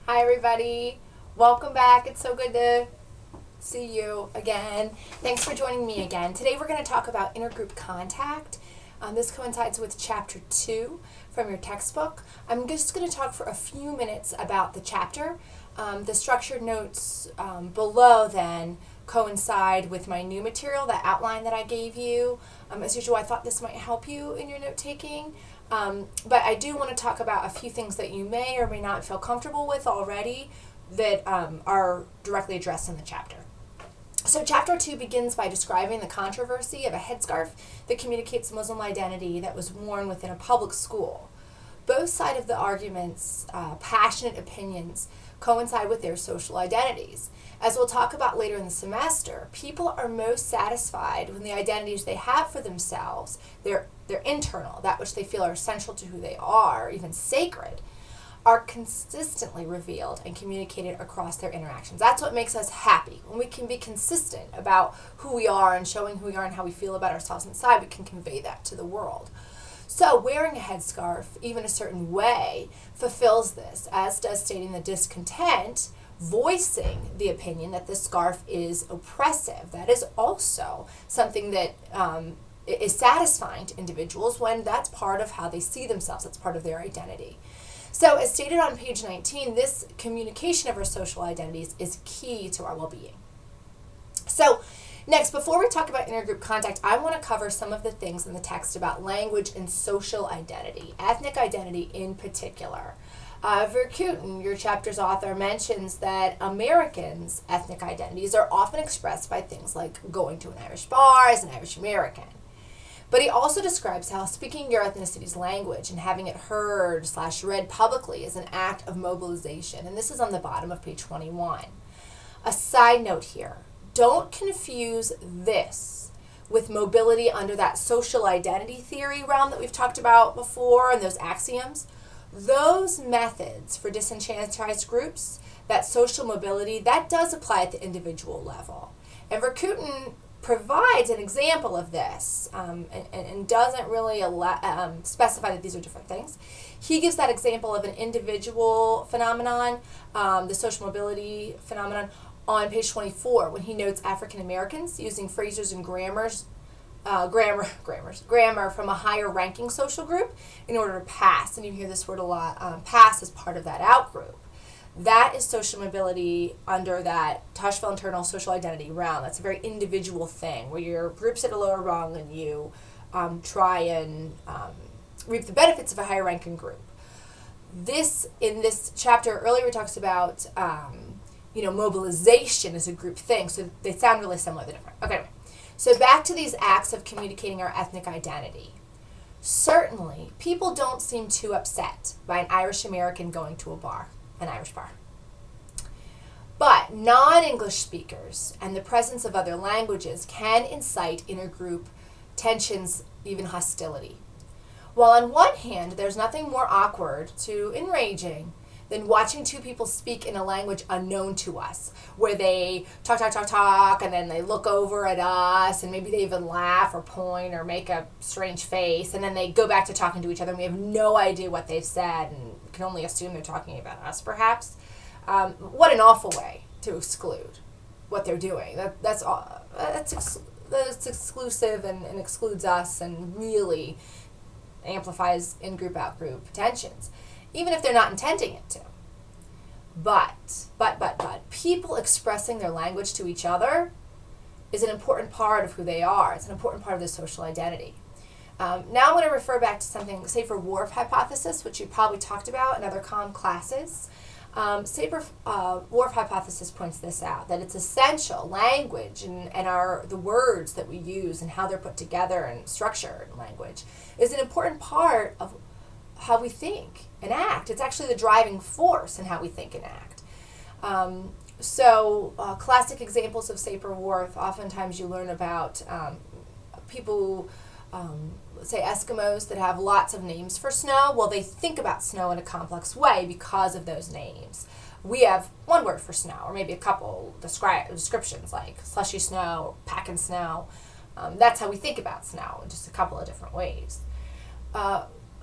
Hi, everybody. Welcome back. It's so good to see you again. Thanks for joining me again. Today, we're going to talk about intergroup contact. This coincides with Chapter 2 from your textbook. I'm just going to talk for a few minutes about the chapter. The structured notes below then coincide with my new material, the outline that I gave you. As usual, I thought this might help you in your note taking. But I do want to talk about a few things that you may or may not feel comfortable with already that are directly addressed in the chapter. So Chapter 2 begins by describing the controversy of a headscarf that communicates Muslim identity that was worn within a public school. Both sides of the argument's passionate opinions coincide with their social identities. As we'll talk about later in the semester, people are most satisfied when the identities they have for themselves, their internal, that which they feel are essential to who they are, even sacred, are consistently revealed and communicated across their interactions. That's what makes us happy. When we can be consistent about who we are and showing who we are and how we feel about ourselves inside, we can convey that to the world. So wearing a headscarf, even a certain way, fulfills this, as does stating the discontent, voicing the opinion that the scarf is oppressive. That is also something that is satisfying to individuals when that's part of how they see themselves. That's part of their identity. So as stated on page 19, this communication of our social identities is key to our well-being. So next, before we talk about intergroup contact, I want to cover some of the things in the text about language and social identity, ethnic identity in particular. Verkuten, your chapter's author, mentions that Americans' ethnic identities are often expressed by things like going to an Irish bar as an Irish American. But he also describes how speaking your ethnicity's language and having it heard/read publicly is an act of mobilization. And this is on the bottom of page 21. A side note here, don't confuse this with mobility under that social identity theory realm that we've talked about before and those axioms. Those methods for disenfranchised groups, that social mobility, that does apply at the individual level. And Verkuten provides an example of this and doesn't really specify that these are different things. He gives that example of an individual phenomenon, the social mobility phenomenon, on page 24 when he notes African Americans using phrases and grammar from a higher ranking social group in order to pass. And you hear this word a lot, pass as part of that out group. That is social mobility under that Tocqueville internal social identity realm. That's a very individual thing where your group's at a lower rung and you try and reap the benefits of a higher ranking group. In this chapter earlier talks about mobilization as a group thing. So they sound really similar, they're different. Okay, so back to these acts of communicating our ethnic identity. Certainly, people don't seem too upset by an Irish American going to an Irish bar. But non-English speakers and the presence of other languages can incite intergroup tensions, even hostility. While on one hand, there's nothing more awkward to enraging than watching two people speak in a language unknown to us, where they talk, and then they look over at us, and maybe they even laugh or point or make a strange face, and then they go back to talking to each other, and we have no idea what they've said, and can only assume they're talking about us, perhaps. What an awful way to exclude what they're doing. That's exclusive and excludes us and really amplifies in-group, out-group tensions, even if they're not intending it to. But, people expressing their language to each other is an important part of who they are. It's an important part of their social identity. Now I'm going to refer back to something, Safer-Whorf hypothesis, which you probably talked about in other comm classes. Safer-Whorf hypothesis points this out, that it's essential, language and the words that we use and how they're put together and structure in language is an important part of how we think and act. It's actually the driving force in how we think and act. Classic examples of Safer-Whorf, oftentimes you learn about people say Eskimos that have lots of names for snow. Well, they think about snow in a complex way because of those names. We have one word for snow, or maybe a couple descriptions like slushy snow, packing snow. That's how we think about snow in just a couple of different ways.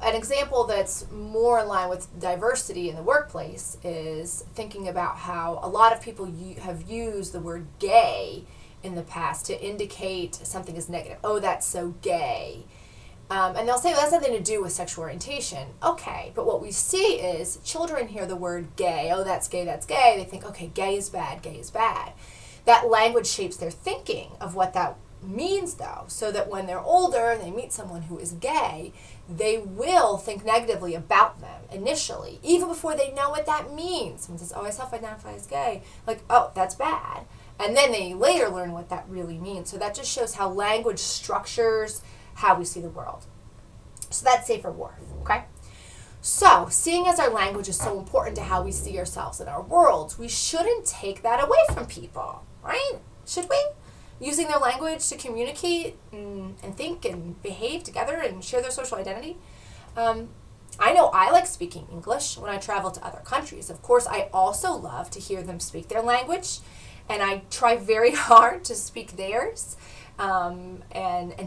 an example that's more in line with diversity in the workplace is thinking about how a lot of people have used the word gay in the past to indicate something is negative. Oh, that's so gay. And they'll say, well, that's nothing to do with sexual orientation. Okay, but what we see is children hear the word gay. Oh, that's gay, that's gay. They think, okay, gay is bad, gay is bad. That language shapes their thinking of what that means, though, so that when they're older and they meet someone who is gay, they will think negatively about them initially, even before they know what that means. Someone says, oh, I self-identify as gay. Like, oh, that's bad. And then they later learn what that really means. So that just shows how language structures how we see the world. So that's safer worth, okay? So, seeing as our language is so important to how we see ourselves in our worlds, we shouldn't take that away from people, right? Should we? Using their language to communicate and think and behave together and share their social identity. I know I like speaking English when I travel to other countries. Of course, I also love to hear them speak their language, and I try very hard to speak theirs. And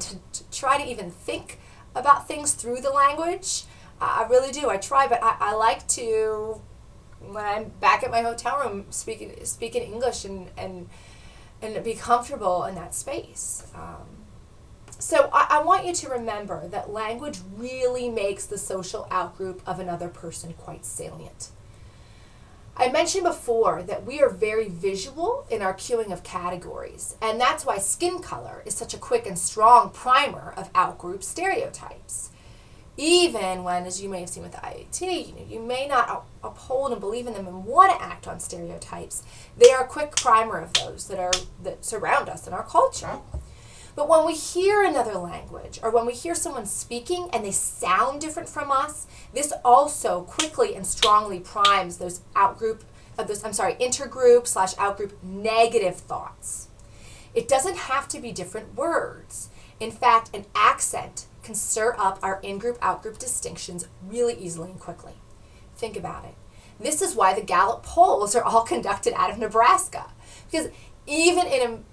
to try to even think about things through the language. I really do. I try, but I like to, when I'm back at my hotel room, speak in English and be comfortable in that space. So I want you to remember that language really makes the social outgroup of another person quite salient. I mentioned before that we are very visual in our cueing of categories, and that's why skin color is such a quick and strong primer of outgroup stereotypes. Even when, as you may have seen with the IAT, you may not uphold and believe in them and want to act on stereotypes, they are a quick primer of those that surround us in our culture. But when we hear another language, or when we hear someone speaking and they sound different from us, this also quickly and strongly primes those intergroup/outgroup negative thoughts. It doesn't have to be different words. In fact, an accent can stir up our in-group, out-group distinctions really easily and quickly. Think about it. This is why the Gallup polls are all conducted out of Nebraska. Because even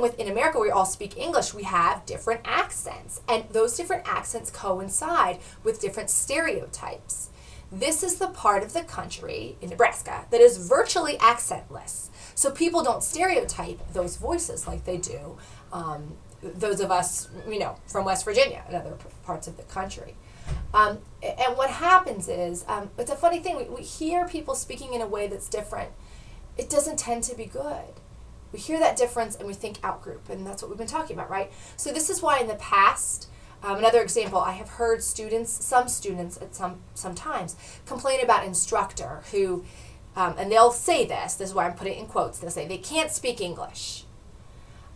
within America, where we all speak English, we have different accents. And those different accents coincide with different stereotypes. This is the part of the country in Nebraska that is virtually accentless. So people don't stereotype those voices like they do those of us, from West Virginia and other parts of the country. And what happens is, it's a funny thing, we hear people speaking in a way that's different. It doesn't tend to be good. We hear that difference and we think outgroup, and that's what we've been talking about, right? So this is why in the past, another example, I have heard some students at some times complain about instructor who, and they'll say this is why I'm putting it in quotes, they'll say they can't speak English.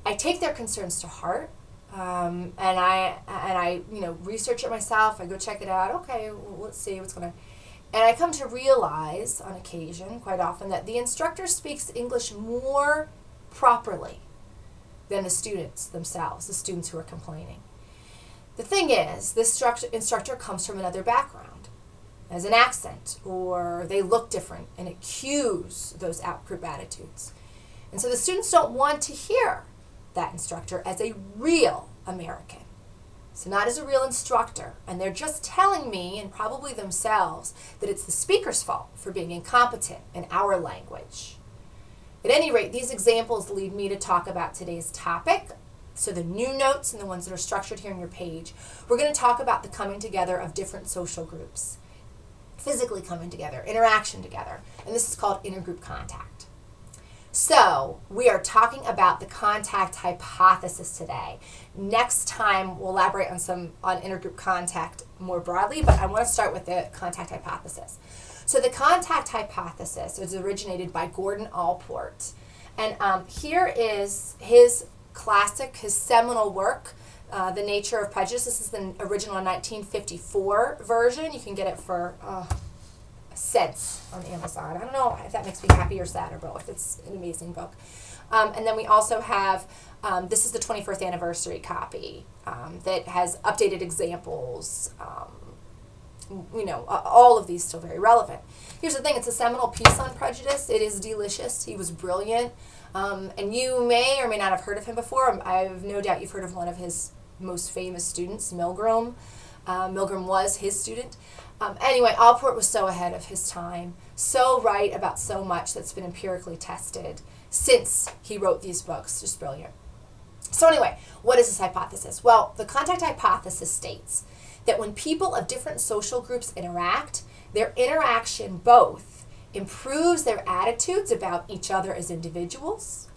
I take their concerns to heart, and I research it myself. I go check it out. Okay, well, let's see what's going on. And I come to realize on occasion, quite often, that the instructor speaks English more properly than the students themselves, the students who are complaining. The thing is, this instructor comes from another background, as an accent, or they look different, and it cues those out-group attitudes. And so the students don't want to hear that instructor as a real American. So not as a real instructor. And they're just telling me, and probably themselves, that it's the speaker's fault for being incompetent in our language. At any rate, these examples lead me to talk about today's topic. So the new notes and the ones that are structured here on your page, we're going to talk about the coming together of different social groups. Physically coming together, interaction together. And this is called intergroup contact. So we are talking about the contact hypothesis today. Next time we'll elaborate on intergroup contact more broadly, but I want to start with the contact hypothesis. So the contact hypothesis is originated by Gordon Allport. And here is his seminal work, The Nature of Prejudice. This is the original 1954 version. You can get it for cents on Amazon. I don't know if that makes me happy or sad or both. It's an amazing book. And then we also have, this is the 21st anniversary copy that has updated examples. All of these still very relevant. Here's the thing, it's a seminal piece on prejudice. It is delicious. He was brilliant. And you may or may not have heard of him before. I have no doubt you've heard of one of his most famous students, Milgram. Milgram was his student. Anyway, Allport was so ahead of his time, so right about so much that's been empirically tested since he wrote these books. Just brilliant. So anyway, what is this hypothesis? Well, the contact hypothesis states that when people of different social groups interact, their interaction both improves their attitudes about each other as individuals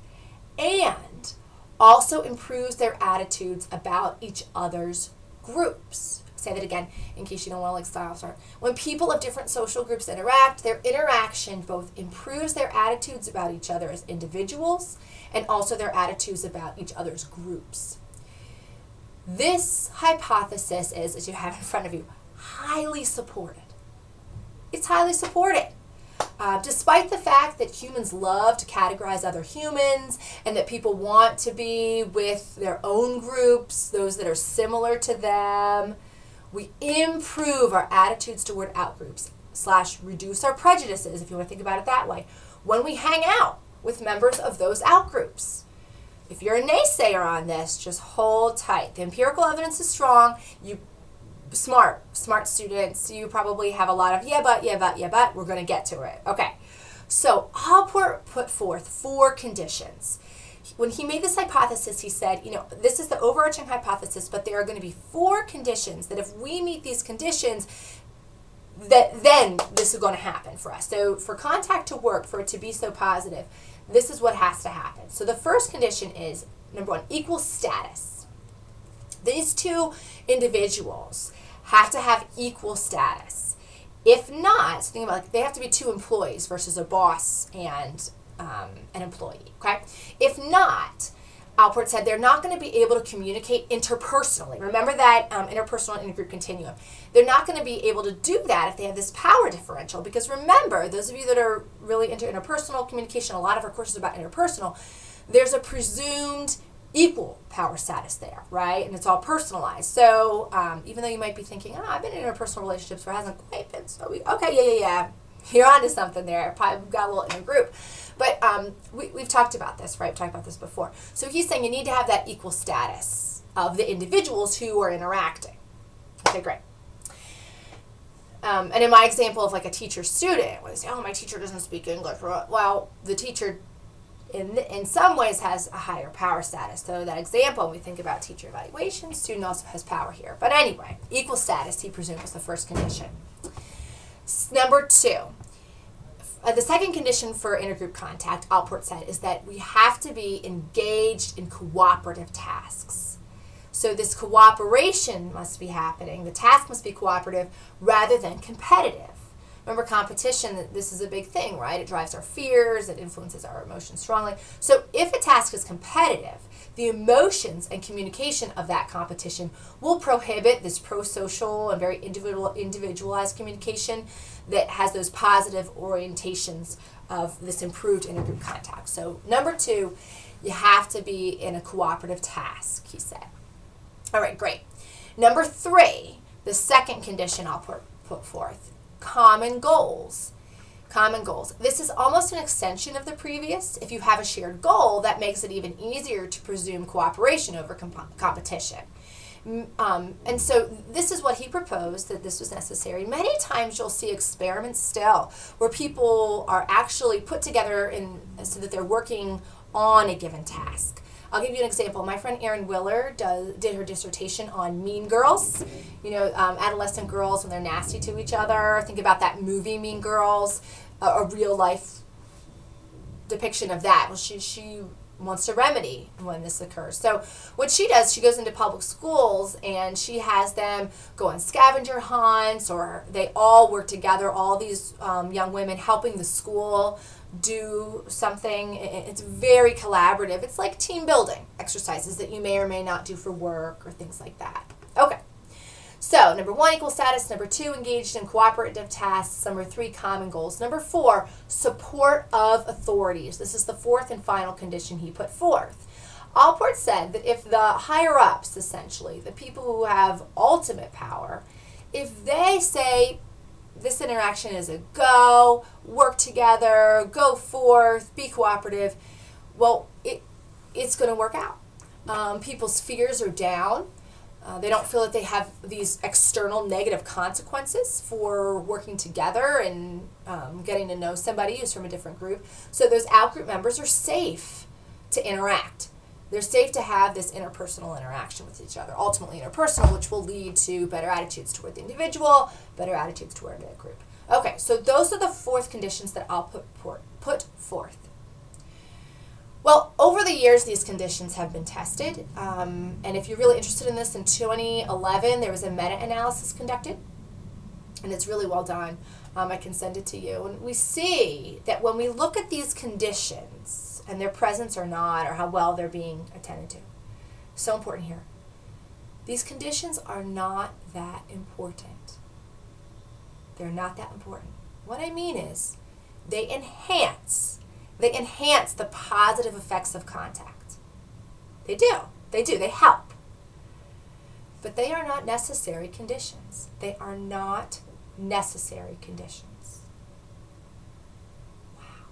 and also improves their attitudes about each other's groups. Say that again in case you don't want to style start. When people of different social groups interact, their interaction both improves their attitudes about each other as individuals and also their attitudes about each other's groups. This hypothesis is, as you have in front of you, highly supported. It's highly supported. Despite the fact that humans love to categorize other humans and that people want to be with their own groups, those that are similar to them, we improve our attitudes toward outgroups / reduce our prejudices, if you want to think about it that way, when we hang out with members of those outgroups. If you're a naysayer on this, just hold tight. The empirical evidence is strong. You smart students, you probably have a lot of yeah, but, we're going to get to it. Okay, so Allport put forth 4 conditions. When he made this hypothesis, he said, this is the overarching hypothesis, but there are going to be 4 conditions that if we meet these conditions, that then this is going to happen for us. So for contact to work, for it to be so positive, this is what has to happen. So the first condition is, number 1, equal status. These 2 individuals have to have equal status. If not, so think about they have to be 2 employees versus a boss and an employee, okay? If not, Allport said they're not going to be able to communicate interpersonally. Remember that interpersonal and intergroup continuum. They're not going to be able to do that if they have this power differential, because remember, those of you that are really into interpersonal communication, a lot of our courses are about interpersonal, there's a presumed equal power status there, right? And it's all personalized. So even though you might be thinking, I've been in interpersonal relationships where it hasn't quite been so okay, yeah. You're onto something there. Probably got a little intergroup. But we've talked about this, right? We've talked about this before. So he's saying you need to have that equal status of the individuals who are interacting. Okay, great. And in my example of like a teacher-student, where they say, my teacher doesn't speak English. Well, the teacher in some ways has a higher power status. So that example, when we think about teacher evaluation, student also has power here. But anyway, equal status, he presumed, was the first condition. Number 2, the second condition for intergroup contact, Allport said, is that we have to be engaged in cooperative tasks. So this cooperation must be happening. The task must be cooperative rather than competitive. Remember, competition, this is a big thing, right? It drives our fears, it influences our emotions strongly. So if a task is competitive, the emotions and communication of that competition will prohibit this pro-social and very individualized communication that has those positive orientations of this improved intergroup contact. So number 2, you have to be in a cooperative task, he said. All right, great. Number 3, the second condition I'll put forth, common goals. Common goals. This is almost an extension of the previous. If you have a shared goal, that makes it even easier to presume cooperation over competition. And so this is what he proposed, that this was necessary. Many times you'll see experiments still where people are actually put together so that they're working on a given task. I'll give you an example. My friend Erin Willer did her dissertation on mean girls, adolescent girls when they're nasty to each other. Think about that movie Mean Girls, a real life depiction of that. Well, she wants to remedy when this occurs. So what she does, she goes into public schools and she has them go on scavenger hunts, or they all work together, all these young women helping the school do something. It's very collaborative. It's like team building exercises that you may or may not do for work or things like that. Okay. So number 1, equal status. Number 2, engaged in cooperative tasks. Number 3, common goals. Number 4, support of authorities. This is the 4th and final condition he put forth. Allport said that if the higher-ups, essentially, the people who have ultimate power, if they say this interaction is a go, work together, go forth, be cooperative, well, it's going to work out. People's fears are down. They don't feel that they have these external negative consequences for working together and getting to know somebody who's from a different group. So those out-group members are safe to interact. They're safe to have this interpersonal interaction with each other, ultimately interpersonal, which will lead to better attitudes toward the individual, better attitudes toward the group. Okay, so those are the 4 conditions that I'll put forth. Well, over the years, these conditions have been tested, and if you're really interested in this, in 2011, there was a meta-analysis conducted, and it's really well done. I can send it to you. And we see that when we look at these conditions, and their presence or not, or how well they're being attended to, so important here, these conditions are not that important. They're not that important. What I mean is, they enhance the positive effects of contact. They do. They help. But they are not necessary conditions. They are not necessary conditions. Wow.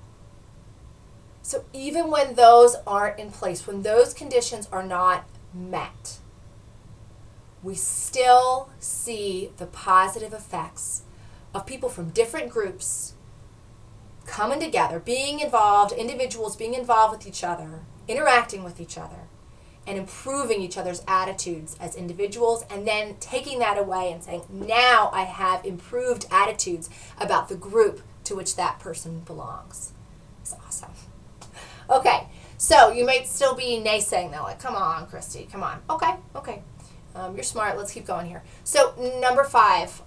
So even when those aren't in place, when those conditions are not met, we still see the positive effects of people from different groups coming together, being involved, individuals being involved with each other, interacting with each other, and improving each other's attitudes as individuals, and then taking that away and saying, now I have improved attitudes about the group to which that person belongs. It's awesome. Okay, so you might still be naysaying though, like, come on, Christy, come on. Okay. You're smart. Let's keep going here. So number 5,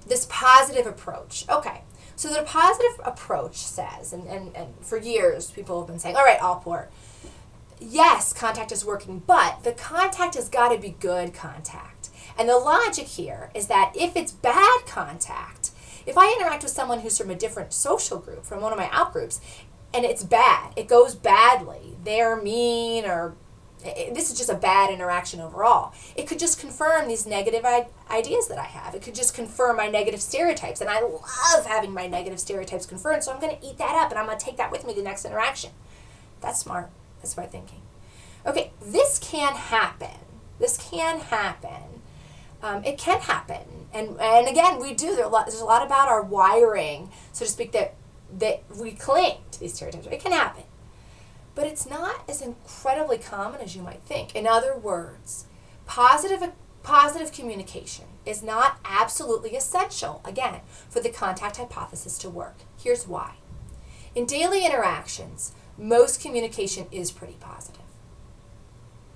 this positive approach. Okay. So the positive approach says, and for years people have been saying, all right, Allport, yes, contact is working, but the contact has got to be good contact. And the logic here is that if it's bad contact, if I interact with someone who's from a different social group, from one of my out groups, and it's bad, it goes badly, they're mean, or this is just a bad interaction overall, it could just confirm these negative ideas that I have. It could just confirm my negative stereotypes. And I love having my negative stereotypes confirmed, so I'm going to eat that up and I'm going to take that with me the next interaction. That's smart. That's smart thinking. Okay, this can happen. It can happen. And again, we do. There's a lot about our wiring, so to speak, that we cling to these stereotypes. It can happen. But it's not as incredibly common as you might think. In other words, positive communication is not absolutely essential, again, for the contact hypothesis to work. Here's why. In daily interactions, most communication is pretty positive.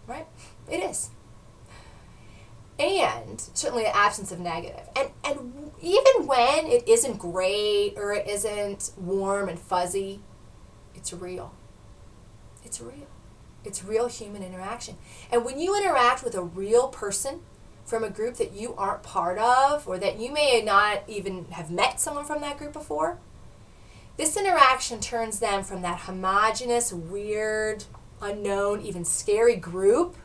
Right? It is. And certainly the absence of negative. And even when it isn't great or it isn't warm and fuzzy, it's real. It's real. It's real human interaction. And when you interact with a real person from a group that you aren't part of, or that you may not even have met someone from that group before, this interaction turns them from that homogenous, weird, unknown, even scary group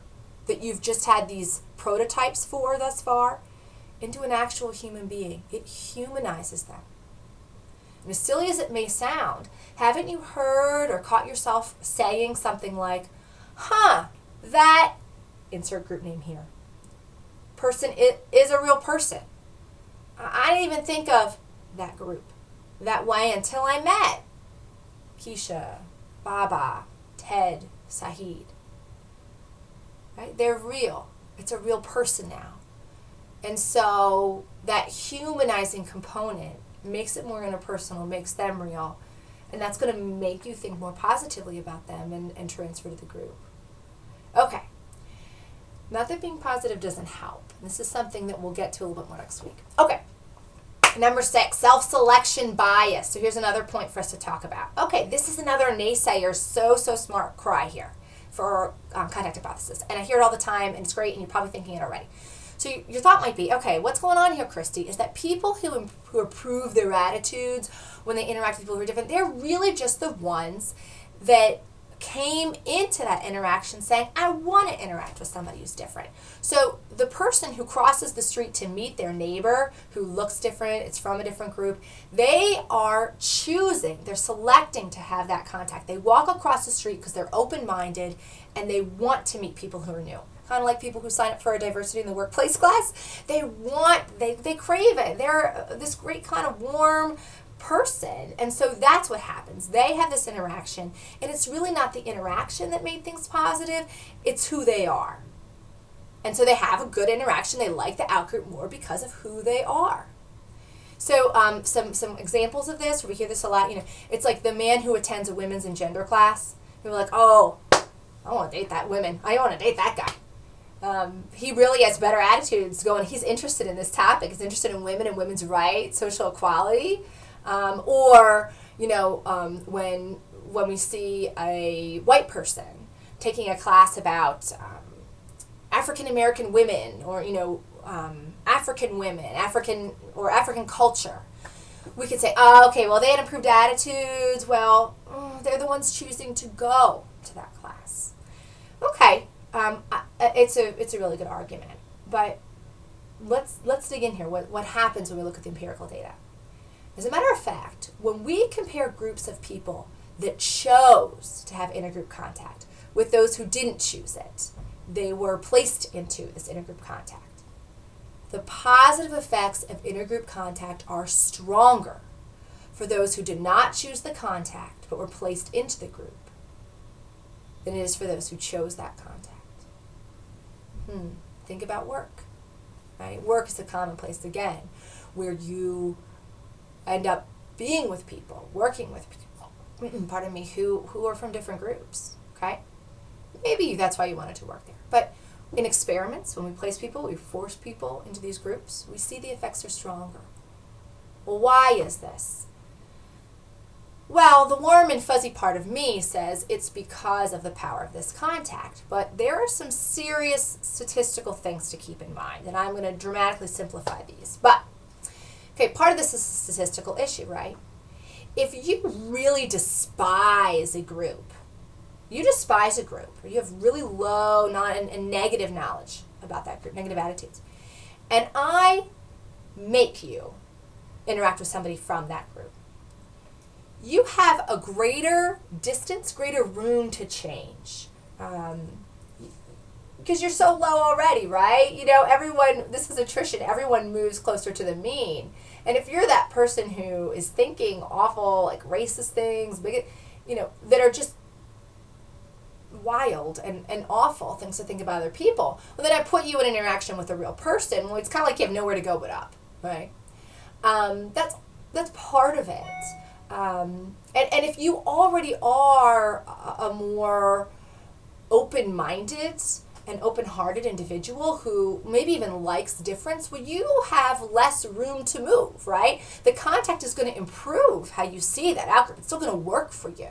that you've just had these prototypes for thus far into an actual human being. It humanizes them. And as silly as it may sound, haven't you heard or caught yourself saying something like, that, insert group name here, person is a real person. I didn't even think of that group that way until I met Keisha, Baba, Ted, Saeed. Right? They're real. It's a real person now. And so that humanizing component makes it more interpersonal, makes them real. And that's going to make you think more positively about them and transfer to the group. Okay. Not that being positive doesn't help. This is something that we'll get to a little bit more next week. Okay. Number 6, self-selection bias. So here's another point for us to talk about. Okay, this is another naysayer, so smart cry here for contact hypothesis. And I hear it all the time, and it's great, and you're probably thinking it already. So your thought might be, okay, what's going on here, Christy, is that people who improve their attitudes when they interact with people who are different, they're really just the ones that came into that interaction saying, I want to interact with somebody who's different. So the person who crosses the street to meet their neighbor who looks different, it's from a different group, they are choosing, they're selecting to have that contact. They walk across the street because they're open-minded and they want to meet people who are new. kind of like people who sign up for a diversity in the workplace class. They crave it. They're this great kind of warm person. And so that's what happens. They have this interaction, and it's really not the interaction that made things positive, it's who they are. And so they have a good interaction. They like the outgroup more because of who they are. So some examples of this, we hear this a lot, it's like the man who attends a women's and gender class. They're like, oh, I want to date that woman. I want to date that guy. He really has better attitudes going. He's interested in this topic. He's interested in women and women's rights, social equality. When we see a white person taking a class about African American women, or African women, African culture, we could say, oh, okay, well, they had improved attitudes. Well, they're the ones choosing to go to that class. Okay, it's a really good argument, but let's dig in here. What happens when we look at the empirical data? As a matter of fact, when we compare groups of people that chose to have intergroup contact with those who didn't choose it, they were placed into this intergroup contact. The positive effects of intergroup contact are stronger for those who did not choose the contact but were placed into the group than it is for those who chose that contact. Think about work, right? Work is a common place, again, where you end up being with people, working with people, who are from different groups, okay? Maybe that's why you wanted to work there. But in experiments, when we place people, we force people into these groups, we see the effects are stronger. Well, why is this? Well, the warm and fuzzy part of me says it's because of the power of this contact. But there are some serious statistical things to keep in mind, and I'm going to dramatically simplify these. But, okay, part of this is a statistical issue, right? If you really despise a group, or you have really low and negative knowledge about that group, negative attitudes, and I make you interact with somebody from that group, you have a greater distance, greater room to change. Because you're so low already, right? This is attrition. Everyone moves closer to the mean. And if you're that person who is thinking awful, like racist things, that are just wild and awful things to think about other people, well, then I put you in an interaction with a real person. Well, it's kind of like you have nowhere to go but up, right? That's part of it. And if you already are a more open-minded and open-hearted individual who maybe even likes difference, well, you have less room to move, right? The contact is going to improve how you see that outgroup. It's still going to work for you.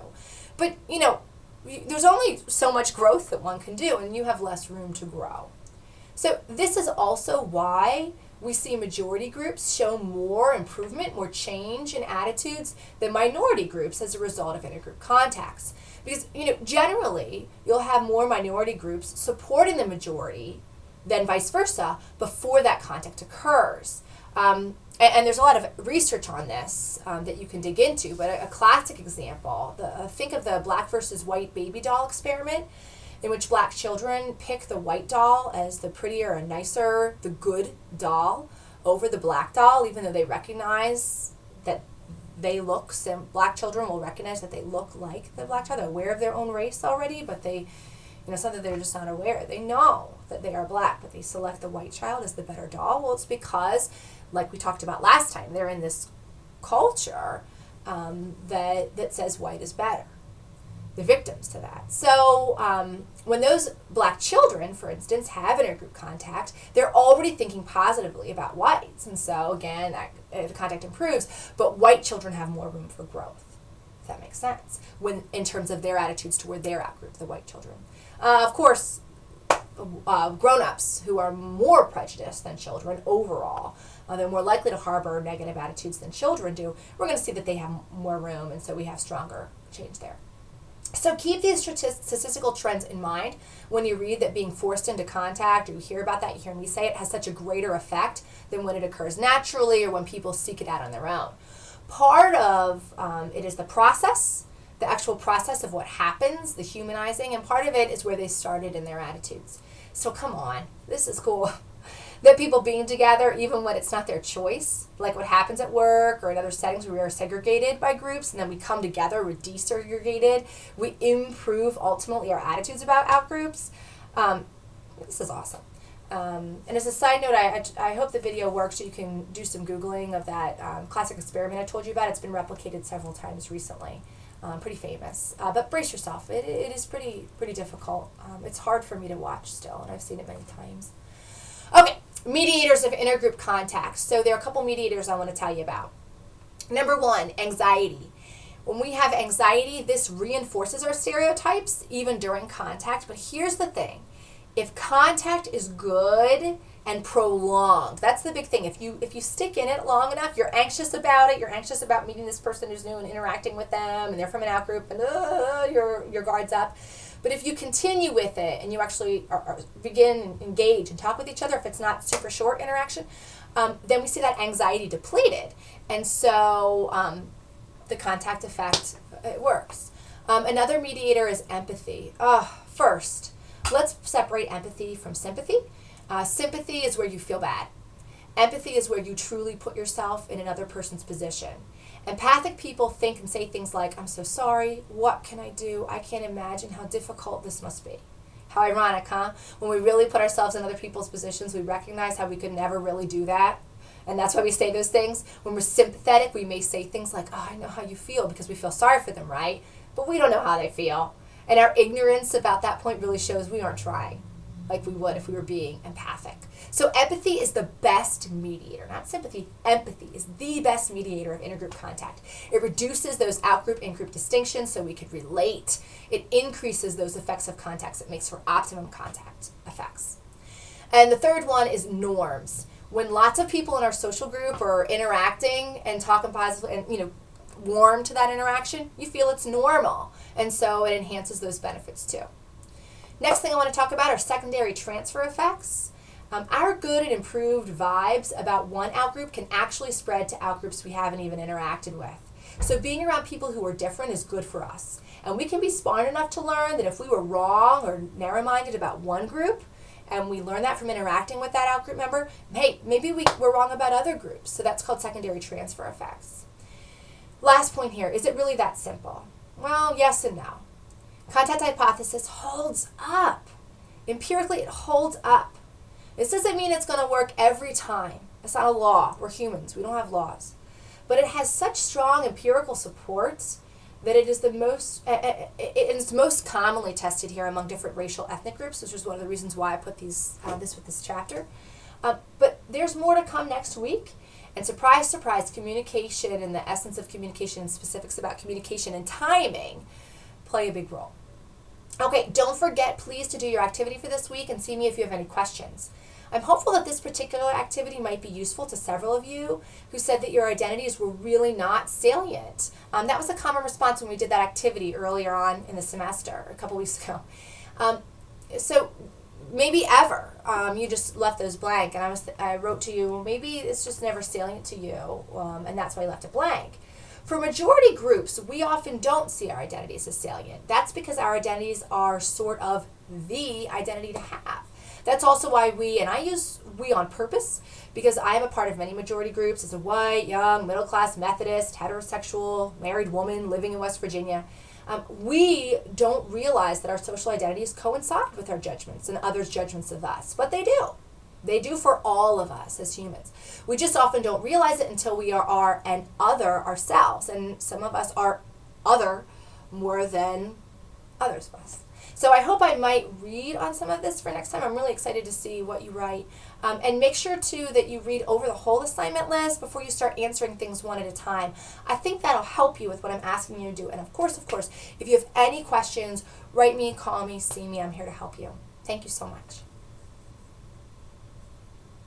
But, there's only so much growth that one can do, and you have less room to grow. So this is also why we see majority groups show more improvement, more change in attitudes than minority groups as a result of intergroup contacts. Because, generally, you'll have more minority groups supporting the majority than vice versa before that contact occurs. And there's a lot of research on this that you can dig into, but a classic example, think of the black versus white baby doll experiment, in which black children pick the white doll as the prettier and nicer, the good doll, over the black doll, even though they recognize that they look, black children will recognize that they look like the black child. They're aware of their own race already, but they, something they're just not aware. They know that they are black, but they select the white child as the better doll. Well, it's because, like we talked about last time, they're in this culture that says white is better. The victims to that. So when those black children, for instance, have intergroup contact, they're already thinking positively about whites. And so, again, the contact improves, but white children have more room for growth, if that makes sense, in terms of their attitudes toward their outgroup, the white children. Of course, grown-ups who are more prejudiced than children overall, they're more likely to harbor negative attitudes than children do. We're going to see that they have more room, and so we have stronger change there. So keep these statistical trends in mind when you read that being forced into contact, or you hear about that, you hear me say it, has such a greater effect than when it occurs naturally or when people seek it out on their own. Part of it is the process, the actual process of what happens, the humanizing, and part of it is where they started in their attitudes. So come on, this is cool. That people being together, even when it's not their choice, like what happens at work or in other settings where we are segregated by groups, and then we come together, we're desegregated, we improve ultimately our attitudes about outgroups. This is awesome. And as a side note, I hope the video works so you can do some Googling of that classic experiment I told you about. It's been replicated several times recently. Pretty famous. But brace yourself. It is pretty difficult. It's hard for me to watch still, and I've seen it many times. Okay, mediators of intergroup contact. So there are a couple mediators I want to tell you about. Number one, anxiety. When we have anxiety, this reinforces our stereotypes even during contact. But here's the thing. If contact is good and prolonged, that's the big thing. If you stick in it long enough, you're anxious about it. You're anxious about meeting this person who's new and interacting with them, and they're from an out group, and your guard's up. But if you continue with it and you actually begin and engage and talk with each other, if it's not super short interaction, then we see that anxiety depleted. And so the contact effect, it works. Another mediator is empathy. First, let's separate empathy from sympathy. Sympathy is where you feel bad. Empathy is where you truly put yourself in another person's position. Empathic people think and say things like, I'm so sorry, what can I do? I can't imagine how difficult this must be. How ironic, huh? When we really put ourselves in other people's positions, we recognize how we could never really do that. And that's why we say those things. When we're sympathetic, we may say things like, I know how you feel, because we feel sorry for them, right? But we don't know how they feel. And our ignorance about that point really shows we aren't trying like we would if we were being empathic. So empathy is the best mediator, not sympathy. Empathy is the best mediator of intergroup contact. It reduces those out-group, in-group distinctions so we could relate. It increases those effects of contacts. It makes for optimum contact effects. And the third one is norms. When lots of people in our social group are interacting and talking positively and, warm to that interaction, you feel it's normal. And so it enhances those benefits too. Next thing I want to talk about are secondary transfer effects. Our good and improved vibes about one outgroup can actually spread to outgroups we haven't even interacted with. So being around people who are different is good for us. And we can be smart enough to learn that if we were wrong or narrow-minded about one group, and we learn that from interacting with that outgroup member, hey, maybe we're wrong about other groups. So that's called secondary transfer effects. Last point here, is it really that simple? Well, yes and no. Contact hypothesis holds up. Empirically, it holds up. This doesn't mean it's going to work every time. It's not a law. We're humans. We don't have laws. But it has such strong empirical support that it is it's most commonly tested here among different racial ethnic groups, which is one of the reasons why I put this with this chapter. But there's more to come next week. And surprise, surprise, communication and the essence of communication and specifics about communication and timing play a big role. Okay, don't forget, please, to do your activity for this week and see me if you have any questions. I'm hopeful that this particular activity might be useful to several of you who said that your identities were really not salient. That was a common response when we did that activity earlier on in the semester, a couple weeks ago. So maybe ever you just left those blank, and I wrote to you, maybe it's just never salient to you, and that's why you left it blank. For majority groups, we often don't see our identities as salient. That's because our identities are sort of the identity to have. That's also why and I use we on purpose, because I am a part of many majority groups as a white, young, middle-class Methodist, heterosexual, married woman living in West Virginia. We don't realize that our social identities coincide with our judgments and others' judgments of us, but they do. They do for all of us as humans. We just often don't realize it until we are an other ourselves, and some of us are other more than others of us. So I hope I might read on some of this for next time. I'm really excited to see what you write. And make sure, too, that you read over the whole assignment list before you start answering things one at a time. I think that'll help you with what I'm asking you to do. And of course, if you have any questions, write me, call me, see me. I'm here to help you. Thank you so much.